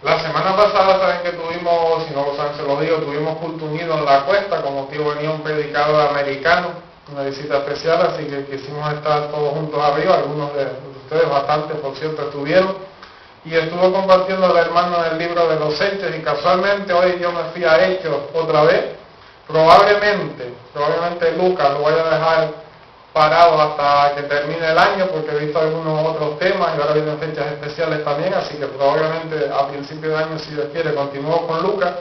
La semana pasada saben que tuvimos, si no lo saben se lo digo, tuvimos culto unido en la cuesta, como motivo venía un predicador americano, una visita especial, así que quisimos estar todos juntos arriba, algunos de ustedes, bastantes por cierto, estuvieron, y estuvo compartiendo el hermano en el libro de los Hechos, y casualmente hoy yo me fui a Hechos otra vez. Probablemente Lucas lo voy a dejar parado hasta que termine el año, porque he visto algunos otros temas y ahora vienen fechas especiales también, así que probablemente a principio de año, si Dios quiere, continúo con Lucas.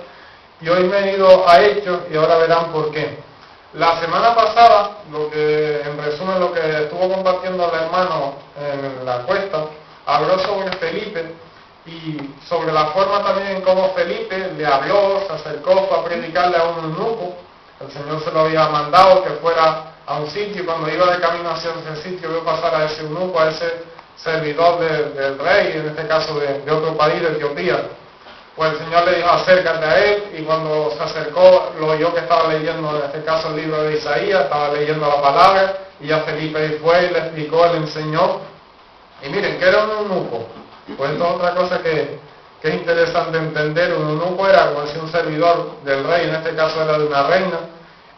Y hoy me he ido a Hechos y ahora verán por qué. La semana pasada, en resumen, lo que estuvo compartiendo el hermano en la cuesta, habló sobre Felipe y sobre la forma también en cómo Felipe le habló, se acercó para predicarle a un eunuco. El Señor se lo había mandado que fuera a un sitio, y cuando iba de camino hacia ese sitio vio pasar a ese eunuco, a ese servidor del rey, en este caso de otro país, de Etiopía. Pues el Señor le dijo, acércate a él, y cuando se acercó, lo oyó que estaba leyendo, en este caso, el libro de Isaías, estaba leyendo la palabra, y ya Felipe fue y le explicó, le enseñó. Y miren, ¿qué era un eunuco? Pues esto es otra cosa que es interesante entender. Un eunuco era, como decía, un servidor del rey, en este caso era de una reina.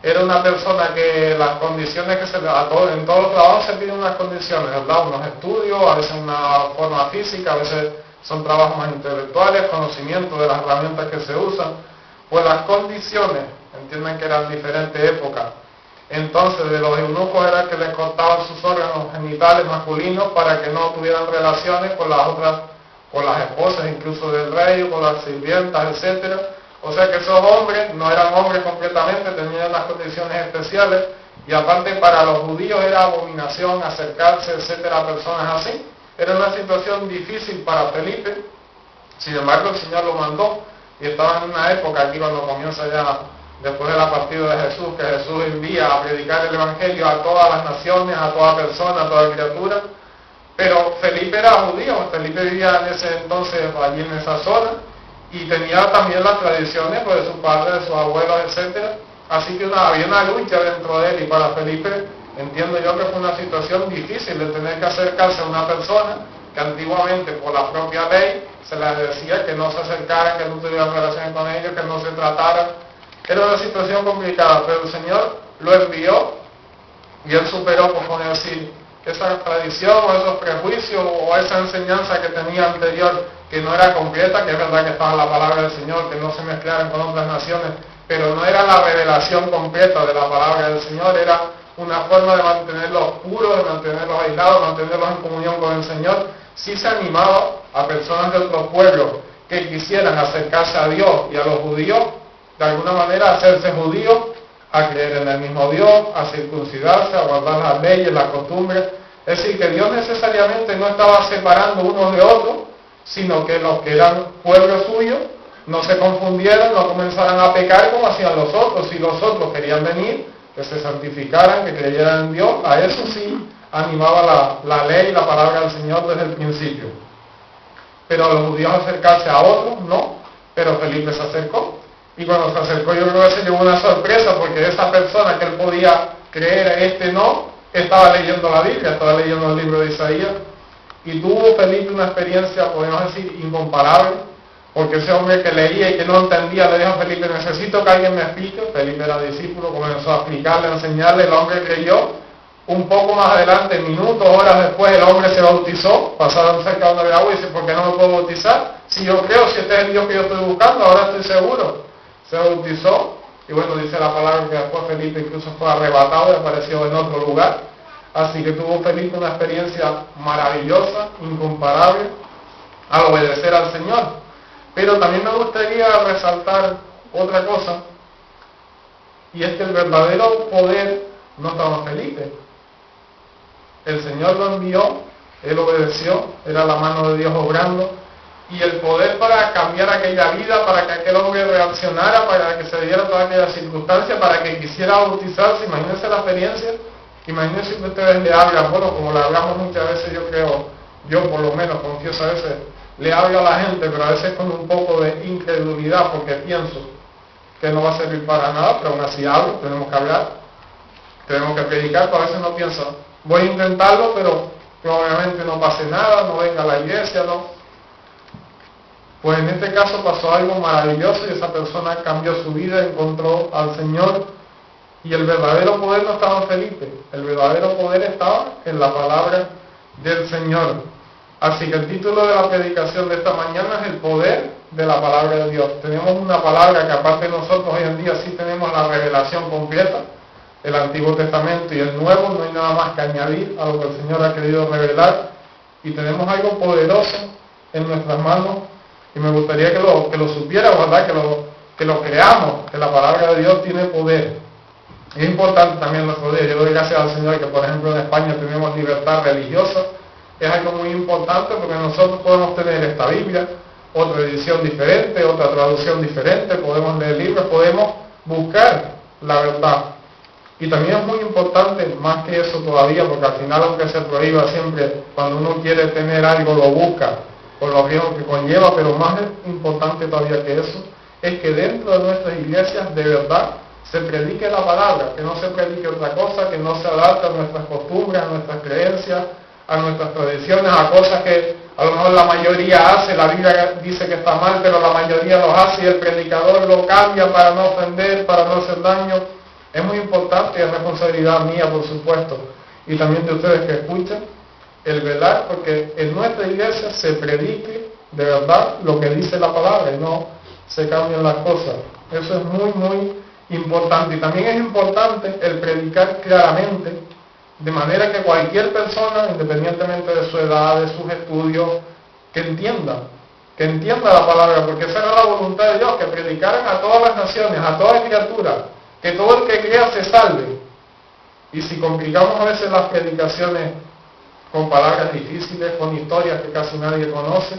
Era una persona que las condiciones que en todos los trabajos se piden unas condiciones, ¿verdad? Unos estudios, a veces una forma física, a veces son trabajos más intelectuales, conocimiento de las herramientas que se usan. Pues las condiciones, entienden que eran diferentes épocas. Entonces, de los eunucos era que les cortaban sus órganos genitales masculinos para que no tuvieran relaciones con las otras, con las esposas incluso del rey, o con las sirvientas, etcétera. O sea que esos hombres no eran hombres completamente, tenían unas condiciones especiales, y aparte para los judíos era abominación acercarse, etcétera, a personas así. Era una situación difícil para Felipe. Sin embargo, el Señor lo mandó, y estaba en una época aquí cuando comienza ya, después de la partida de Jesús, que Jesús envía a predicar el Evangelio a todas las naciones, a toda persona, a toda criatura. Pero Felipe era judío, Felipe vivía en ese entonces allí en esa zona, y tenía también las tradiciones pues, de su padre, de sus abuelos, etcétera. Así que había una lucha dentro de él, y para Felipe entiendo yo que fue una situación difícil de tener que acercarse a una persona que antiguamente por la propia ley se les decía que no se acercaran, que no tuvieran relaciones con ellos, que no se trataran. Era una situación complicada, pero el Señor lo envió y él superó, por decir, esa tradición o esos prejuicios o esa enseñanza que tenía anterior, que no era completa, que es verdad que estaba en la palabra del Señor, que no se mezclaran con otras naciones, pero no era la revelación completa de la palabra del Señor, era una forma de mantenerlos puros, de mantenerlos aislados, de mantenerlos en comunión con el Señor. Sí se animaba a personas de otros pueblos que quisieran acercarse a Dios y a los judíos, de alguna manera hacerse judíos, a creer en el mismo Dios, a circuncidarse, a guardar las leyes, las costumbres. Es decir, que Dios necesariamente no estaba separando unos de otros, sino que los que eran pueblo suyo no se confundieran, no comenzaran a pecar como hacían los otros. Si los otros querían venir, que se santificaran, que creyeran en Dios, a eso sí animaba la ley y la palabra del Señor desde el principio. Pero a los judíos acercarse a otros, no. Pero Felipe se acercó. Y cuando se acercó, yo creo que se llevó una sorpresa, porque esa persona que él podía creer, no, estaba leyendo la Biblia, estaba leyendo el libro de Isaías. Y tuvo Felipe una experiencia, podemos decir, incomparable, porque ese hombre que leía y que no entendía le dijo a Felipe, necesito que alguien me explique. Felipe era discípulo, comenzó a explicarle, a enseñarle, el hombre creyó. Un poco más adelante, minutos, horas después, el hombre se bautizó, pasaron cerca de agua y dice, ¿por qué no me puedo bautizar? Si yo creo, si este es el Dios que yo estoy buscando, ahora estoy seguro. Se bautizó, y bueno, dice la palabra que después Felipe incluso fue arrebatado y apareció en otro lugar. Así que tuvo Felipe una experiencia maravillosa, incomparable, al obedecer al Señor. Pero también me gustaría resaltar otra cosa, y es que el verdadero poder no estaba en Felipe. El Señor lo envió, él obedeció, era la mano de Dios obrando, y el poder para cambiar aquella vida, para que aquel hombre reaccionara, para que se diera toda aquella circunstancia, para que quisiera bautizarse. Imagínense la experiencia, imagínense que ustedes le hablan, bueno, como le hablamos muchas veces, yo creo, yo por lo menos confieso a veces, le hablo a la gente, pero a veces con un poco de incredulidad, porque pienso que no va a servir para nada, pero aún así hablo, tenemos que hablar, tenemos que predicar, pero a veces no pienso, voy a intentarlo, pero probablemente no pase nada, no venga a la iglesia, no. pues en este caso pasó algo maravilloso y esa persona cambió su vida, encontró al Señor, y el verdadero poder no estaba en Felipe, el verdadero poder estaba en la palabra del Señor. Así que el título de la predicación de esta mañana es el poder de la palabra de Dios. Tenemos una palabra que aparte de nosotros hoy en día sí tenemos la revelación completa, el Antiguo Testamento y el Nuevo, no hay nada más que añadir a lo que el Señor ha querido revelar, y tenemos algo poderoso en nuestras manos, y me gustaría que lo supiéramos, ¿verdad? Que lo creamos, que la palabra de Dios tiene poder. Es importante también nuestro día. Yo doy gracias al Señor que, por ejemplo, en España tenemos libertad religiosa. Es algo muy importante porque nosotros podemos tener esta Biblia, otra edición diferente, otra traducción diferente, podemos leer libros, podemos buscar la verdad. Y también es muy importante, más que eso todavía, porque al final, aunque se prohíba siempre, cuando uno quiere tener algo lo busca, por los riesgos que conlleva, pero más importante todavía que eso, es que dentro de nuestras iglesias de verdad se predique la palabra, que no se predique otra cosa, que no se adapte a nuestras costumbres, a nuestras creencias, a nuestras tradiciones, a cosas que a lo mejor la mayoría hace, la Biblia dice que está mal, pero la mayoría los hace y el predicador lo cambia para no ofender, para no hacer daño. Es muy importante, es responsabilidad mía, por supuesto, y también de ustedes que escuchan, el velar porque en nuestra iglesia se predique de verdad lo que dice la palabra y no se cambien las cosas. Eso es muy, muy importante. Y también es importante el predicar claramente, de manera que cualquier persona, independientemente de su edad, de sus estudios, que entienda la palabra, porque esa era la voluntad de Dios, que predicaran a todas las naciones, a toda criatura, que todo el que crea se salve. Y si complicamos a veces las predicaciones con palabras difíciles, con historias que casi nadie conoce,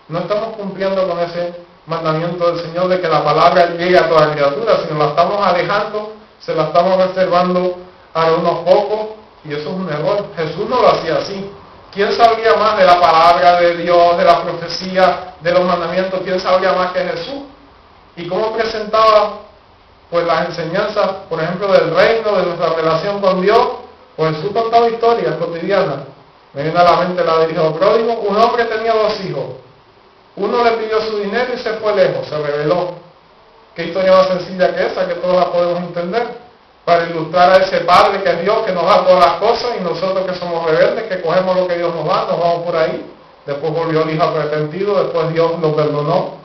no estamos cumpliendo con ese mandamiento del Señor de que la palabra llegue a toda criatura, sino la estamos alejando, se la estamos reservando a unos pocos, y eso es un error. Jesús no lo hacía así. ¿Quién sabría más de la palabra de Dios, de la profecía, de los mandamientos? ¿Quién sabría más que Jesús? ¿Y cómo presentaba pues las enseñanzas, por ejemplo, del reino, de nuestra relación con Dios? Pues Jesús contaba historias cotidianas. Me viene a la mente la del hijo pródigo. Un hombre tenía 2 hijos. Uno le pidió su dinero y se fue lejos, se rebeló. ¿Qué historia más sencilla que esa, que todos la podemos entender? Para ilustrar a ese Padre que es Dios, que nos da todas las cosas, y nosotros que somos rebeldes, que cogemos lo que Dios nos da, nos vamos por ahí. Después volvió el hijo arrepentido, después Dios lo perdonó.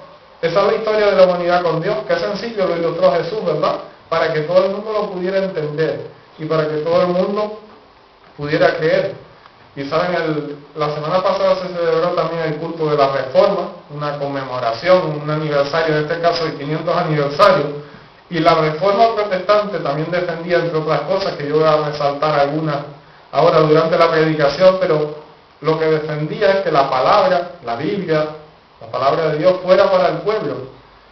Esa es la historia de la humanidad con Dios. Qué sencillo lo ilustró Jesús, ¿verdad? Para que todo el mundo lo pudiera entender y para que todo el mundo pudiera creer. Y saben, la semana pasada se celebró también el culto de la Reforma, una conmemoración, un aniversario, en este caso el 500 aniversario. Y la Reforma protestante también defendía, entre otras cosas, que yo voy a resaltar algunas ahora durante la predicación, pero lo que defendía es que la palabra, la Biblia, la palabra de Dios fuera para el pueblo,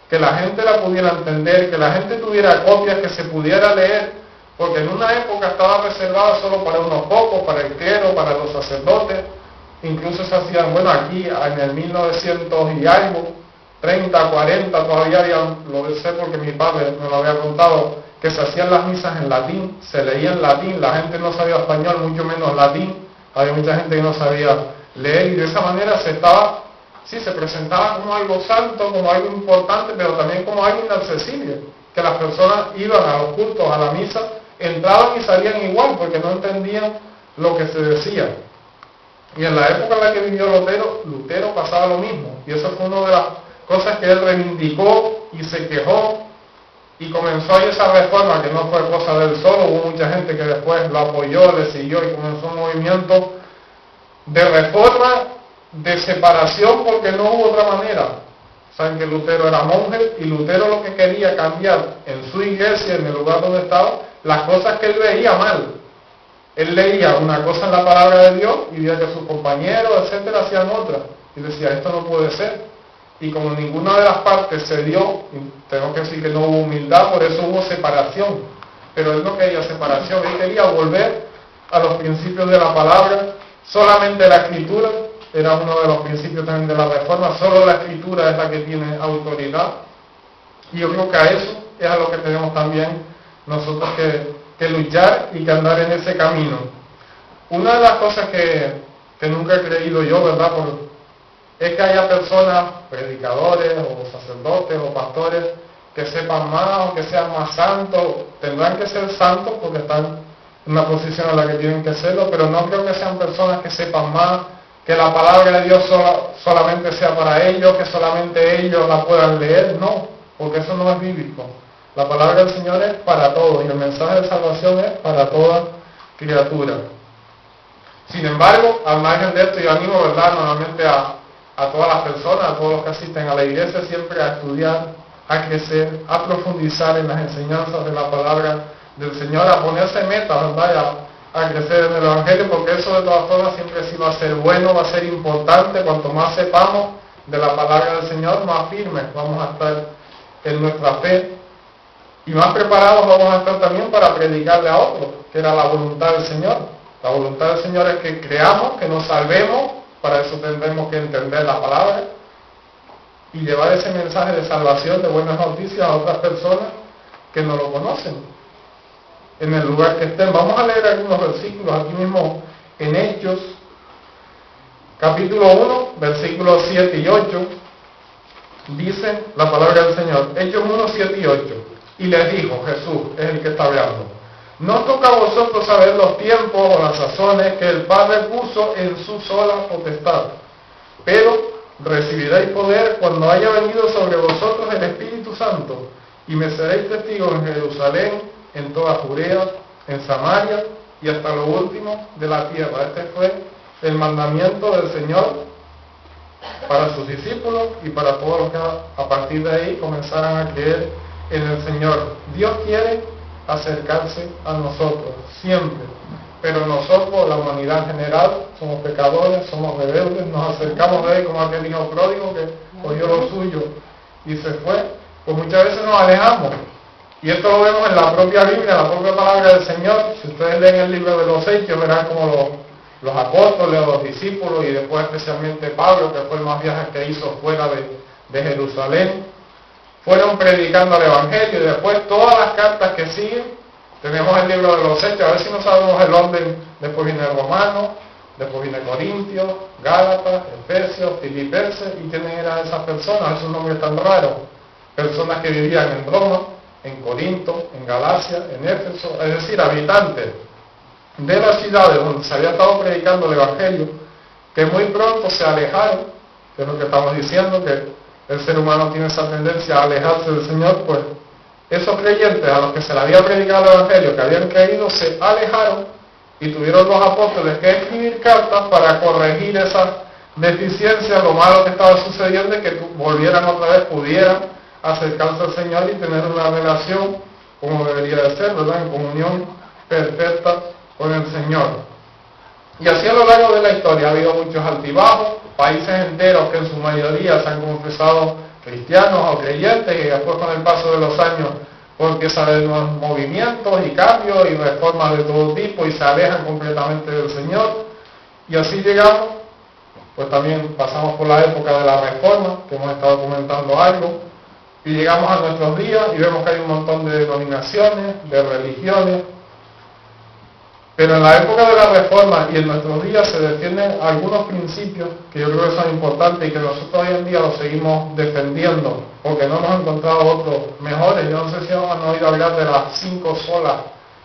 que la gente la pudiera entender, que la gente tuviera copias, que se pudiera leer, porque en una época estaba reservada solo para unos pocos, para el clero, para los sacerdotes. Incluso se hacían, bueno, aquí en el 1900 y algo, 30, 40, todavía había, lo sé porque mi padre me lo había contado, que se hacían las misas en latín, se leía en latín, la gente no sabía español, mucho menos latín, había mucha gente que no sabía leer, y de esa manera se presentaba como algo santo, como algo importante, pero también como algo inaccesible, que las personas iban a los cultos, a la misa, entraban y salían igual, porque no entendían lo que se decía. Y en la época en la que vivió Lutero pasaba lo mismo, y eso fue una de las cosas que él reivindicó y se quejó, y comenzó ahí esa reforma, que no fue cosa de él solo, hubo mucha gente que después lo apoyó, le siguió, y comenzó un movimiento de reforma, de separación, porque no hubo otra manera. Saben que Lutero era monje, y Lutero lo que quería cambiar en su iglesia, en el lugar donde estaba, las cosas que él veía mal. Él leía una cosa en la palabra de Dios y veía que sus compañeros, etcétera, hacían otra. Y decía, esto no puede ser. Y como ninguna de las partes se dio, y tengo que decir que no hubo humildad, por eso hubo separación. Pero él no quería separación, él quería volver a los principios de la palabra. Solamente la escritura era uno de los principios también de la reforma, solo la escritura es la que tiene autoridad. Y yo creo que a eso es a lo que tenemos también nosotros que luchar y que andar en ese camino. Una de las cosas que nunca he creído yo, ¿verdad? es que haya personas, predicadores o sacerdotes o pastores, que sepan más o que sean más santos. Tendrán que ser santos porque están en una posición en la que tienen que serlo, pero no creo que sean personas que sepan más, que la palabra de Dios solamente sea para ellos, que solamente ellos la puedan leer. No, porque eso no es bíblico. La palabra del Señor es para todos y el mensaje de salvación es para toda criatura. Sin embargo, al margen de esto, yo animo, ¿verdad?, normalmente a todas las personas, a todos los que asisten a la iglesia, siempre a estudiar, a crecer, a profundizar en las enseñanzas de la palabra del Señor, a ponerse metas, ¿verdad?, a crecer en el Evangelio, porque eso de todas formas siempre sí va a ser bueno, va a ser importante. Cuanto más sepamos de la palabra del Señor, más firmes vamos a estar en nuestra fe y más preparados vamos a estar también para predicarle a otros, que era la voluntad del Señor. La voluntad del Señor es que creamos, que nos salvemos. Para eso tendremos que entender la palabra y llevar ese mensaje de salvación, de buenas noticias a otras personas que no lo conocen, en el lugar que estén. Vamos a leer algunos versículos aquí mismo en Hechos, capítulo 1, versículos 7 y 8, dice la palabra del Señor. Hechos 1, 7 y 8. Y les dijo, Jesús es el que está hablando: no toca a vosotros saber los tiempos o las sazones que el Padre puso en su sola potestad, pero recibiréis poder cuando haya venido sobre vosotros el Espíritu Santo, y me seréis testigos en Jerusalén, en toda Judea, en Samaria y hasta lo último de la tierra. Este fue el mandamiento del Señor para sus discípulos y para todos los que a partir de ahí comenzaran a creer en el Señor. Dios quiere acercarse a nosotros siempre, pero nosotros, la humanidad en general, somos pecadores, somos rebeldes, nos acercamos de Él como aquel hijo pródigo que cogió lo suyo y se fue. Pues muchas veces nos alejamos, y esto lo vemos en la propia Biblia, en la propia palabra del Señor. Si ustedes leen el libro de los Hechos, verán como los apóstoles, los discípulos y después especialmente Pablo, que fue el más viaje que hizo fuera de Jerusalén, fueron predicando el Evangelio. Y después todas las cartas que siguen, tenemos el libro de los Hechos, a ver si no sabemos el orden. Después viene Romanos, después viene Corintios, Gálatas, Efesios, Filipenses. ¿Y quiénes eran esas personas? Esos nombres tan raros. Personas que vivían en Roma, en Corinto, en Galacia, en Éfeso, es decir, habitantes de las ciudades donde se había estado predicando el Evangelio, que muy pronto se alejaron, que es lo que estamos diciendo, que el ser humano tiene esa tendencia a alejarse del Señor. Pues esos creyentes a los que se le había predicado el Evangelio, que habían creído, se alejaron y tuvieron los apóstoles que escribir cartas para corregir esas deficiencias, lo malo que estaba sucediendo, y que volvieran otra vez, pudieran acercarse al Señor y tener una relación como debería de ser, ¿verdad?, en comunión perfecta con el Señor. Y así a lo largo de la historia ha habido muchos altibajos, países enteros que en su mayoría se han confesado cristianos o creyentes, y después con el paso de los años porque salen nuevos movimientos y cambios y reformas de todo tipo y se alejan completamente del Señor. Y así llegamos, pues también pasamos por la época de la Reforma, que hemos estado comentando algo, y llegamos a nuestros días y vemos que hay un montón de denominaciones, de religiones. Pero en la época de la Reforma y en nuestros días se defienden algunos principios que yo creo que son importantes y que nosotros hoy en día los seguimos defendiendo, porque no hemos encontrado otros mejores. Yo no sé si han oído hablar de las 5 solas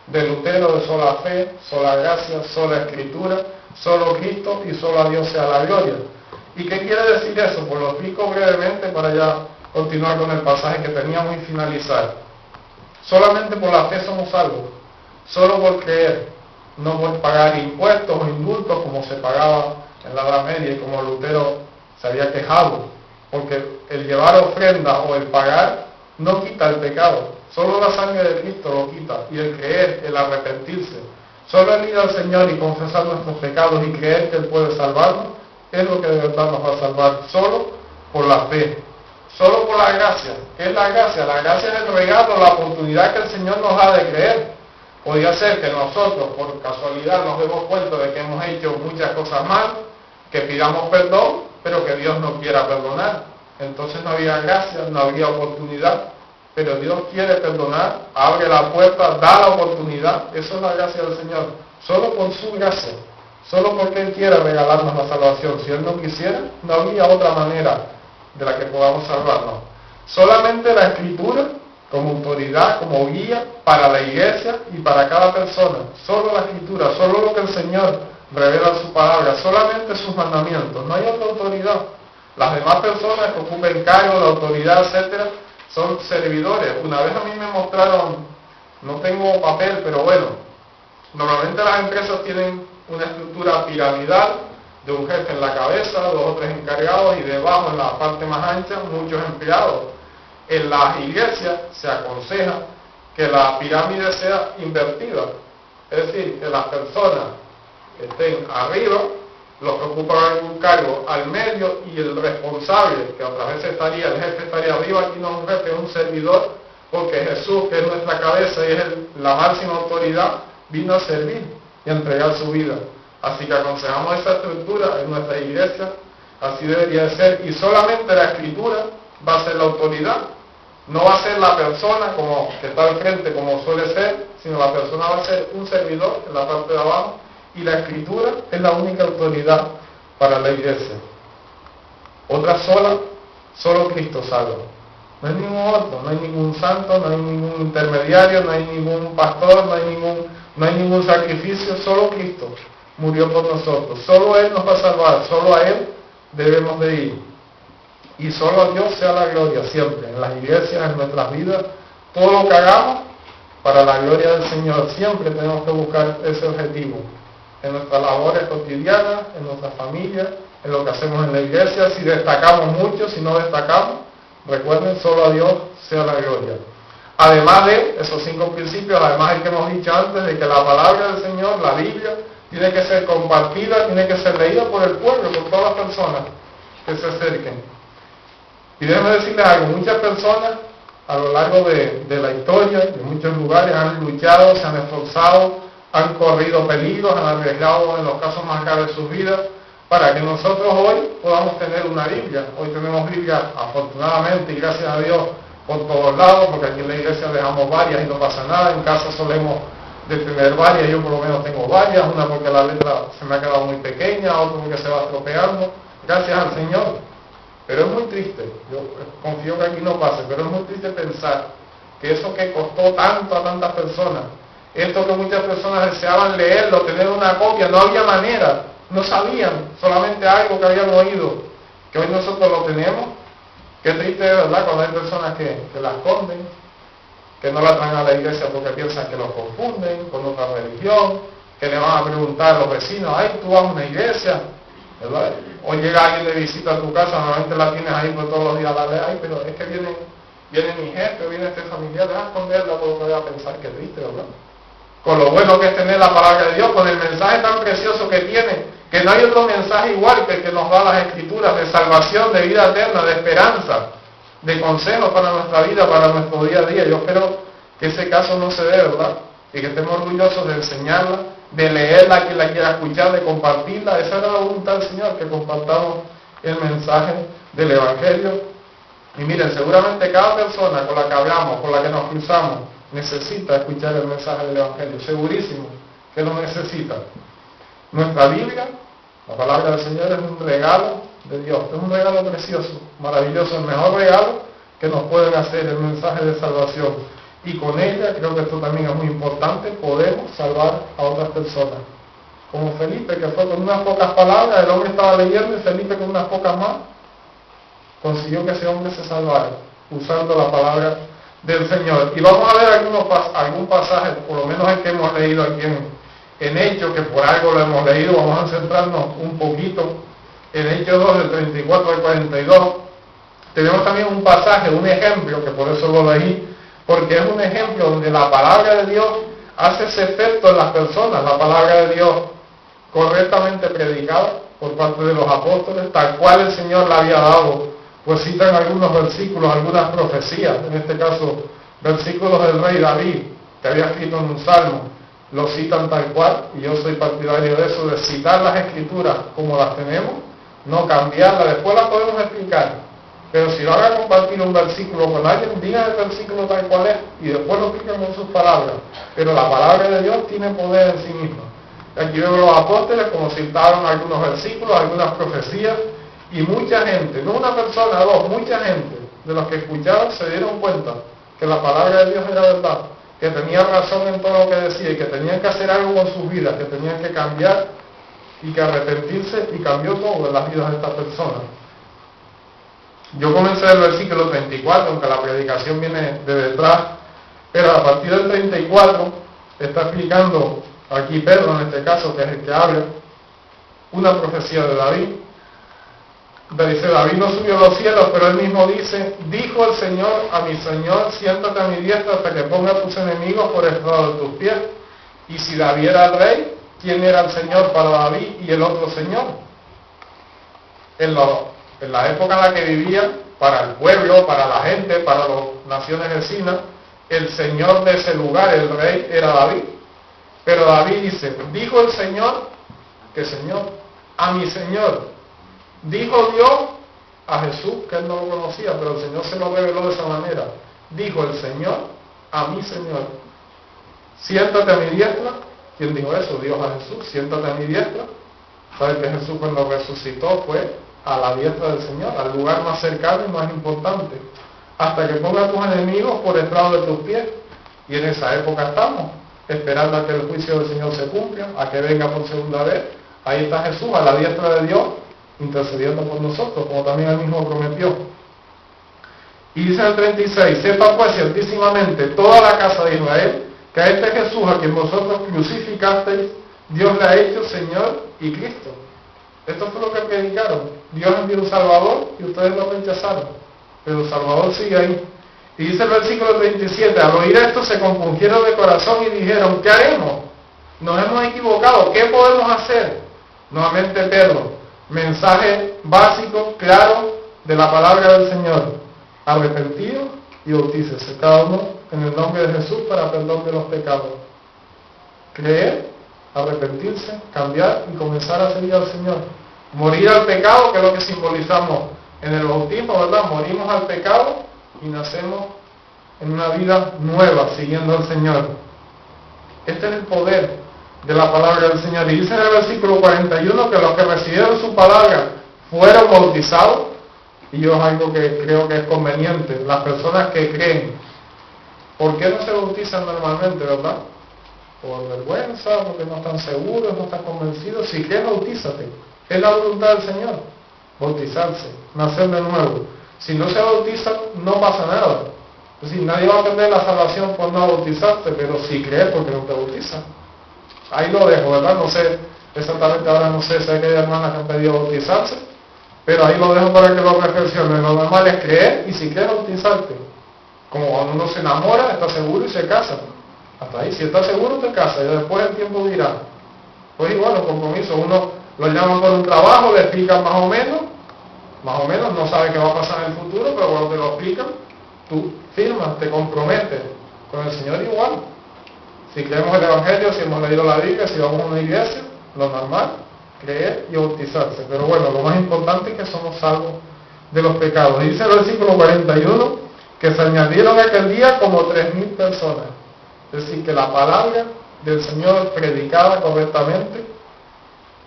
de Lutero, de sola fe, sola gracia, sola escritura, solo Cristo y solo a Dios sea la gloria. ¿Y qué quiere decir eso? Pues lo explico brevemente para ya continuar con el pasaje que teníamos y finalizar. Solamente por la fe somos salvos, solo por creer, no por pagar impuestos o indultos como se pagaba en la Edad Media y como Lutero se había quejado, porque el llevar ofrenda o el pagar no quita el pecado, solo la sangre de Cristo lo quita, y el creer, el arrepentirse, solo el ir al Señor y confesar nuestros pecados y creer que Él puede salvarnos, es lo que de verdad nos va a salvar, solo por la fe. Solo por la gracia. ¿Qué es la gracia? La gracia es el regalo, la oportunidad que el Señor nos da de creer. Podría ser que nosotros, por casualidad, nos demos cuenta de que hemos hecho muchas cosas mal, que pidamos perdón, pero que Dios no quiera perdonar. Entonces no habría gracia, no habría oportunidad. Pero Dios quiere perdonar, abre la puerta, da la oportunidad. Eso es la gracia del Señor. Solo por su gracia, solo porque Él quiere regalarnos la salvación. Si Él no quisiera, no habría otra manera de la que podamos salvarnos. Solamente la Escritura, como autoridad, como guía para la iglesia y para cada persona. Solo la Escritura, solo lo que el Señor revela en su palabra, solamente sus mandamientos. No hay otra autoridad. Las demás personas que ocupen cargo de autoridad, etcétera, son servidores. Una vez a mí me mostraron, no tengo papel, pero bueno, normalmente las empresas tienen una estructura piramidal de un jefe en la cabeza, 2 o 3 encargados y debajo en la parte más ancha muchos empleados. En las iglesias se aconseja que la pirámide sea invertida, es decir, que las personas que estén arriba, los que ocupan algún cargo al medio y el responsable, que otras veces estaría, el jefe estaría arriba, aquí no es un jefe, es un servidor, porque Jesús, que es nuestra cabeza y es la máxima autoridad, vino a servir y a entregar su vida. Así que aconsejamos esa estructura en nuestra iglesia, así debería de ser, y solamente la Escritura va a ser la autoridad, no va a ser la persona como que está al frente como suele ser, sino la persona va a ser un servidor en la parte de abajo, y la Escritura es la única autoridad para la iglesia. Otra sola, solo Cristo salva. No hay ningún otro, no hay ningún santo, no hay ningún intermediario, no hay ningún pastor, no hay ningún sacrificio, solo Cristo murió por nosotros. Solo Él nos va a salvar, solo a Él debemos de ir. Y solo a Dios sea la gloria siempre, en las iglesias, en nuestras vidas, todo lo que hagamos para la gloria del Señor. Siempre tenemos que buscar ese objetivo, en nuestras labores cotidianas, en nuestra familia, en lo que hacemos en la iglesia. Si destacamos mucho, si no destacamos, recuerden, solo a Dios sea la gloria. Además de esos 5 principios, además el que hemos dicho antes, de que la palabra del Señor, la Biblia, tiene que ser compartida, tiene que ser leída por el pueblo, por todas las personas que se acerquen. Y déjenme decirles algo, muchas personas a lo largo de la historia, de muchos lugares, han luchado, se han esforzado, han corrido peligros, han arriesgado en los casos más graves de sus vidas, para que nosotros hoy podamos tener una Biblia. Hoy tenemos Biblia, afortunadamente, y gracias a Dios, por todos lados, porque aquí en la iglesia dejamos varias y no pasa nada. En casa solemos de tener varias, yo por lo menos tengo varias, una porque la letra se me ha quedado muy pequeña, otra porque se va estropeando, gracias al Señor. Pero es muy triste, yo confío que aquí no pase, pero es muy triste pensar que eso que costó tanto a tantas personas, esto que muchas personas deseaban leerlo, tener una copia, no había manera, no sabían, solamente algo que habían oído, que hoy nosotros lo tenemos. Qué triste es, ¿verdad?, cuando hay personas que la esconden, que no la traen a la iglesia porque piensan que los confunden con otra religión, que le van a preguntar a los vecinos, ay, tú vas a una iglesia, ¿verdad? O llega alguien de visita a tu casa, normalmente la tienes ahí por todos los días, dale, ay, pero es que viene mi jefe, viene este familiar, deja esconderla porque voy a pensar que triste, ¿verdad? Con lo bueno que es tener la palabra de Dios, con el mensaje tan precioso que tiene, que no hay otro mensaje igual que el que nos da las Escrituras, de salvación, de vida eterna, de esperanza, de consejo para nuestra vida, para nuestro día a día. Yo espero que ese caso no se dé, ¿verdad? Y que estemos orgullosos de enseñarla, de leerla, quien la quiera escuchar, de compartirla. Esa era la voluntad del Señor, que compartamos el mensaje del Evangelio. Y miren, seguramente cada persona con la que hablamos, con la que nos cruzamos, necesita escuchar el mensaje del Evangelio, segurísimo que lo necesita. Nuestra Biblia, la palabra del Señor, es un regalo de Dios, es un regalo precioso, maravilloso, el mejor regalo que nos pueden hacer, el mensaje de salvación. Y con ella, creo que esto también es muy importante, podemos salvar a otras personas. Como Felipe, que fue con unas pocas palabras, el hombre estaba leyendo y Felipe con unas pocas más consiguió que ese hombre se salvara, usando la palabra del Señor. Y vamos a ver algún pasaje, por lo menos el que hemos leído aquí en Hechos, que por algo lo hemos leído, vamos a centrarnos un poquito en Hechos 2, del 34 al 42. Tenemos también un pasaje, un ejemplo, que por eso lo leí, porque es un ejemplo donde la palabra de Dios hace ese efecto en las personas, la palabra de Dios correctamente predicada por parte de los apóstoles, tal cual el Señor la había dado. Pues citan algunos versículos, algunas profecías, en este caso versículos del rey David, que había escrito en un salmo, lo citan tal cual, y yo soy partidario de eso, de citar las escrituras como las tenemos, no cambiarlas, después las podemos explicar, pero si van a compartir un versículo con alguien, digan el versículo tal cual es, y después lo explican con sus palabras, pero la palabra de Dios tiene poder en sí misma. Aquí vemos los apóstoles como citaron algunos versículos, algunas profecías, y mucha gente, no una persona, dos, mucha gente de los que escucharon se dieron cuenta que la palabra de Dios era verdad, que tenía razón en todo lo que decía y que tenían que hacer algo con sus vidas, que tenían que cambiar y que arrepentirse, y cambió todo en las vidas de estas personas. Yo comencé el versículo 34, aunque la predicación viene de detrás, pero a partir del 34 está explicando aquí Pedro, en este caso, que es el que habla, una profecía de David. Dice, David no subió a los cielos, pero él mismo dice, dijo el Señor a mi Señor, siéntate a mi diestra hasta que ponga a tus enemigos por estrado de tus pies. Y si David era el rey, ¿quién era el Señor para David y el otro Señor? En la época en la que vivía, para el pueblo, para la gente, para las naciones vecinas, el Señor de ese lugar, el rey, era David. Pero David dice, dijo el Señor, ¿qué Señor? A mi Señor. Dijo Dios a Jesús, que él no lo conocía, pero el Señor se lo reveló de esa manera. Dijo el Señor a mi Señor, siéntate a mi diestra. ¿Quién dijo eso? Dios a Jesús, siéntate a mi diestra. ¿Sabes que Jesús cuando resucitó fue a la diestra del Señor, al lugar más cercano y más importante? Hasta que ponga a tus enemigos por estrado de tus pies. Y en esa época estamos, esperando a que el juicio del Señor se cumpla, a que venga por segunda vez. Ahí está Jesús a la diestra de Dios, intercediendo por nosotros, como también él mismo prometió. Y dice en el 36, sepa pues ciertísimamente toda la casa de Israel, que a este Jesús a quien vosotros crucificasteis, Dios le ha hecho Señor y Cristo. Esto fue lo que predicaron. Dios envió un Salvador y ustedes lo rechazaron, pero el Salvador sigue ahí. Y dice el versículo 37, al oír esto se compungieron de corazón y dijeron, ¿qué haremos? Nos hemos equivocado, ¿qué podemos hacer? Nuevamente Pedro, mensaje básico, claro, de la palabra del Señor. Arrepentido y bautícese, cada uno en el nombre de Jesús para perdón de los pecados. Creer, arrepentirse, cambiar y comenzar a seguir al Señor. Morir al pecado, que es lo que simbolizamos en el bautismo, ¿verdad? Morimos al pecado y nacemos en una vida nueva, siguiendo al Señor. Este es el poder de la palabra del Señor. Y dice en el versículo 41 que los que recibieron su palabra fueron bautizados. Y yo es algo que creo que es conveniente. Las personas que creen, ¿por qué no se bautizan normalmente, verdad? Por vergüenza, porque no están seguros, no están convencidos. Si crees, bautízate. Es la voluntad del Señor, bautizarse, nacer de nuevo. Si no se bautizan, no pasa nada. Es decir, nadie va a perder la salvación por no bautizarse, pero si crees, porque no te bautizan. Ahí lo dejo, ¿verdad? No sé, exactamente ahora no sé si hay hermanas que han pedido bautizarse, pero ahí lo dejo para que lo reflexionen. Lo normal es creer y si quieres bautizarte. Como cuando uno se enamora, está seguro y se casa. Hasta ahí, si está seguro te casa y después el tiempo dirá. Pues igual, los compromisos, uno lo llama por un trabajo, le explican más o menos, no sabe qué va a pasar en el futuro, pero cuando te lo explican, tú firmas, te comprometes con el Señor igual. Si creemos el Evangelio, si hemos leído la Biblia, si vamos a una iglesia, lo normal, creer y bautizarse. Pero bueno, lo más importante es que somos salvos de los pecados. Dice el versículo 41 que se añadieron aquel día como 3,000 personas. Es decir, que la palabra del Señor predicada correctamente,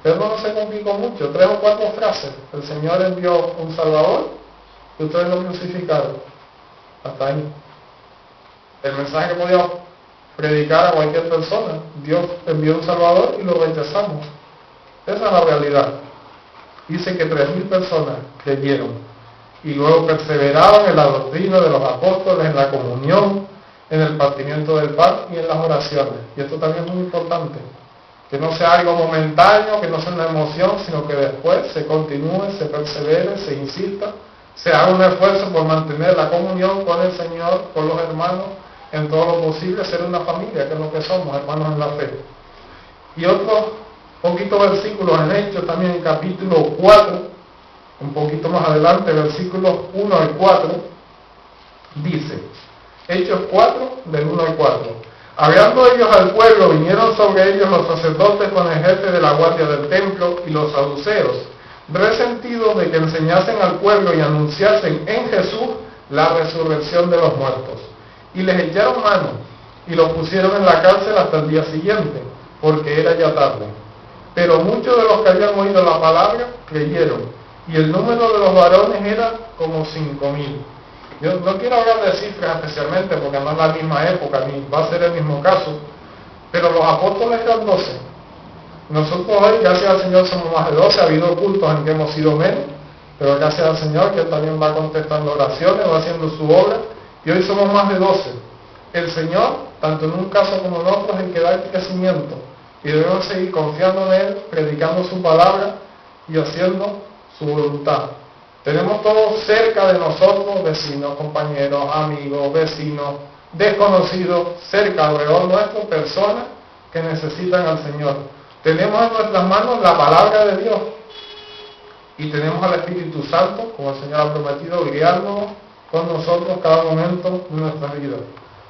pero no se complicó mucho, 3 o 4 frases. El Señor envió un Salvador y ustedes lo crucificaron. Hasta ahí. El mensaje que podía predicar a cualquier persona, Dios envió un Salvador y lo rechazamos. Esa es la realidad. Dice que 3,000 personas creyeron y luego perseveraron en la doctrina de los apóstoles, en la comunión, en el partimiento del pan y en las oraciones. Y esto también es muy importante. Que no sea algo momentáneo, que no sea una emoción, sino que después se continúe, se persevere, se insista, se haga un esfuerzo por mantener la comunión con el Señor, con los hermanos, en todo lo posible, ser una familia, que es lo que somos, hermanos en la fe. Y otros poquitos versículos en Hechos, también en capítulo 4, un poquito más adelante, versículos 1 al 4, dice, Hechos 4, del 1 al 4. Hablando ellos al pueblo, vinieron sobre ellos los sacerdotes con el jefe de la guardia del templo y los saduceos, resentidos de que enseñasen al pueblo y anunciasen en Jesús la resurrección de los muertos. Y les echaron mano y los pusieron en la cárcel hasta el día siguiente, porque era ya tarde. Pero muchos de los que habían oído la palabra creyeron, y el número de los varones era como 5,000. Yo no quiero hablar de cifras especialmente porque no es la misma época, ni va a ser el mismo caso, pero los apóstoles eran 12. Nosotros hoy, gracias al Señor, somos más de 12. Ha habido cultos en que hemos sido menos, pero gracias al Señor, que Él también va contestando oraciones, va haciendo su obra, y hoy somos más de 12. El Señor, tanto en un caso como en otro, es el que da el crecimiento, y debemos seguir confiando en Él, predicando su palabra y haciendo su voluntad. Tenemos todos cerca de nosotros, vecinos, compañeros, amigos, vecinos, desconocidos, cerca alrededor nuestro, personas que necesitan al Señor. Tenemos en nuestras manos la palabra de Dios y tenemos al Espíritu Santo, como el Señor ha prometido, guiarnos con nosotros cada momento de nuestras vidas.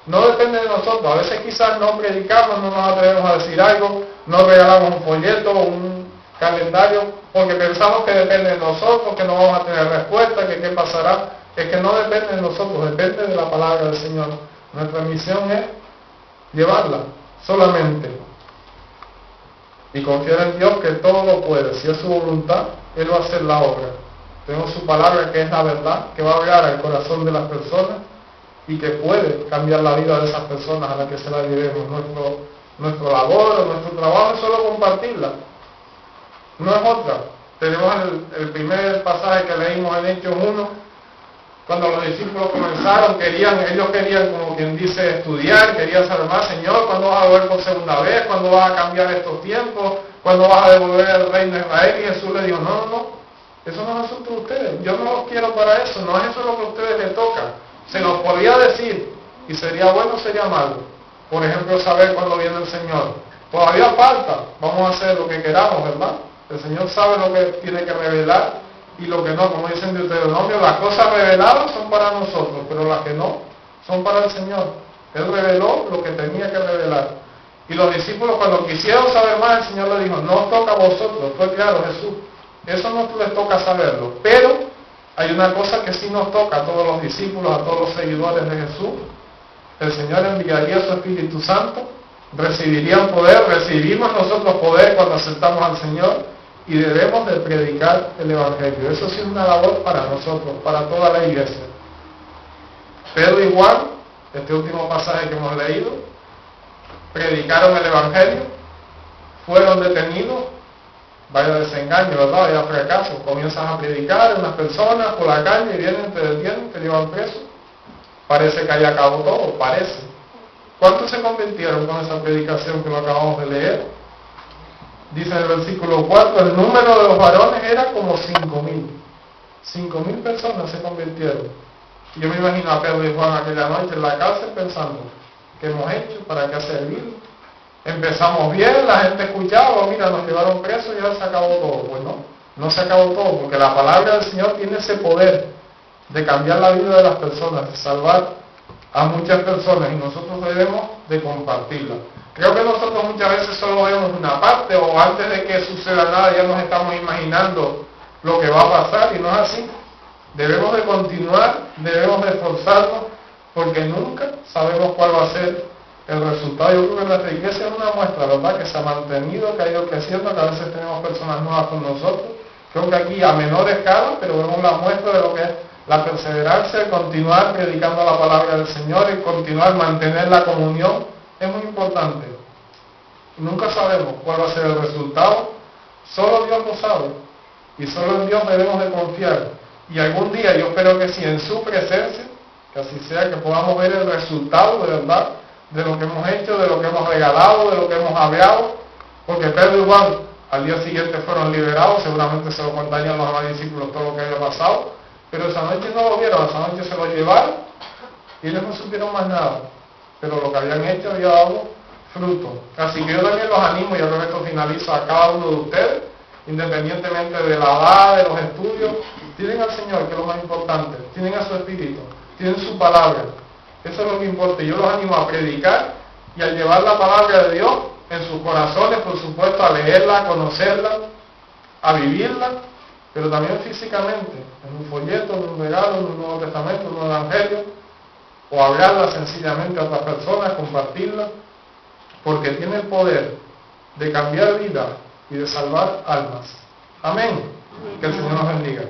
No depende de nosotros. A veces quizás no predicamos, no nos atrevemos a decir algo, no regalamos un folleto, un calendario, porque pensamos que depende de nosotros, que no vamos a tener respuesta, que qué pasará. Es que no depende de nosotros, depende de la palabra del Señor. Nuestra misión es llevarla solamente y confiar en Dios, que todo lo puede. Si es su voluntad, Él va a hacer la obra. Tenemos su palabra, que es la verdad, que va a hablar al corazón de las personas y que puede cambiar la vida de esas personas a las que se la llevemos. Nuestro labor, nuestro trabajo es solo compartirla, no es otra. Tenemos el primer pasaje que leímos en Hechos 1, cuando los discípulos comenzaron, ellos querían, como quien dice, estudiar, querían saber más. Señor, ¿cuándo vas a volver por segunda vez? ¿Cuándo vas a cambiar estos tiempos? ¿Cuándo vas a devolver el reino de Israel? Y Jesús le dijo, no, eso no es asunto de ustedes, yo no los quiero para eso, no es eso lo que a ustedes les toca. Se los podía decir, y sería bueno, sería malo. Por ejemplo, saber cuándo viene el Señor. Todavía falta, vamos a hacer lo que queramos, ¿verdad? El Señor sabe lo que tiene que revelar y lo que no, como dicen de Deuteronomio, las cosas reveladas son para nosotros, pero las que no, son para el Señor. Él reveló lo que tenía que revelar. Y los discípulos, cuando quisieron saber más, el Señor les dijo, no os toca a vosotros, fue claro Jesús. Eso no les toca saberlo, pero hay una cosa que sí nos toca a todos los discípulos, a todos los seguidores de Jesús. El Señor enviaría su Espíritu Santo, recibirían poder, recibimos nosotros poder cuando aceptamos al Señor, y debemos de predicar el Evangelio. Eso sí es una labor para nosotros, para toda la iglesia. Pedro y Juan, este último pasaje que hemos leído, predicaron el Evangelio, fueron detenidos. Vaya desengaño, ¿verdad? Vaya fracaso. Comienzas a predicar a unas personas por la calle y vienen, te detienen, te llevan preso. Parece que ahí acabó todo, parece. ¿Cuántos se convirtieron con esa predicación que lo acabamos de leer? Dice en el versículo 4, el número de los varones era como 5,000. 5,000 personas se convirtieron. Yo me imagino a Pedro y Juan aquella noche en la cárcel pensando, ¿qué hemos hecho? ¿Para qué ha servido? Empezamos bien, la gente escuchaba, mira, nos llevaron presos y ya se acabó todo. Pues no se acabó todo, porque la palabra del Señor tiene ese poder de cambiar la vida de las personas, de salvar a muchas personas, y nosotros debemos de compartirla. Creo que nosotros muchas veces solo vemos una parte, o antes de que suceda nada ya nos estamos imaginando lo que va a pasar, y no es así. Debemos de continuar, debemos de esforzarnos, porque nunca sabemos cuál va a ser el resultado. Yo creo que nuestra iglesia es una muestra, ¿verdad?, que se ha mantenido, que ha ido creciendo, que a veces tenemos personas nuevas con nosotros. Creo que aquí a menor escala, pero vemos la muestra de lo que es la perseverancia, el continuar predicando la palabra del Señor, el continuar, mantener la comunión, es muy importante. Nunca sabemos cuál va a ser el resultado, solo Dios lo sabe, y solo en Dios debemos de confiar. Y algún día, yo espero que sí, en su presencia, que así sea, que podamos ver el resultado de verdad, de lo que hemos hecho, de lo que hemos regalado, de lo que hemos hablado, porque Pedro y Juan al día siguiente fueron liberados, seguramente se lo contarían los demás discípulos todo lo que había pasado, pero esa noche no lo vieron, esa noche se lo llevaron y ellos no supieron más nada, pero lo que habían hecho había dado fruto. Así que yo también los animo, y yo con esto finalizo, a cada uno de ustedes, independientemente de la edad, de los estudios, tienen al Señor, que es lo más importante, tienen a su Espíritu, tienen su palabra. Eso es lo que importa. Yo los animo a predicar y a llevar la palabra de Dios en sus corazones, por supuesto, a leerla, a conocerla, a vivirla, pero también físicamente, en un folleto, en un regalo, en un Nuevo Testamento, en un Evangelio, o hablarla sencillamente a otras personas, compartirla, porque tiene el poder de cambiar vida y de salvar almas. Amén. Que el Señor nos bendiga.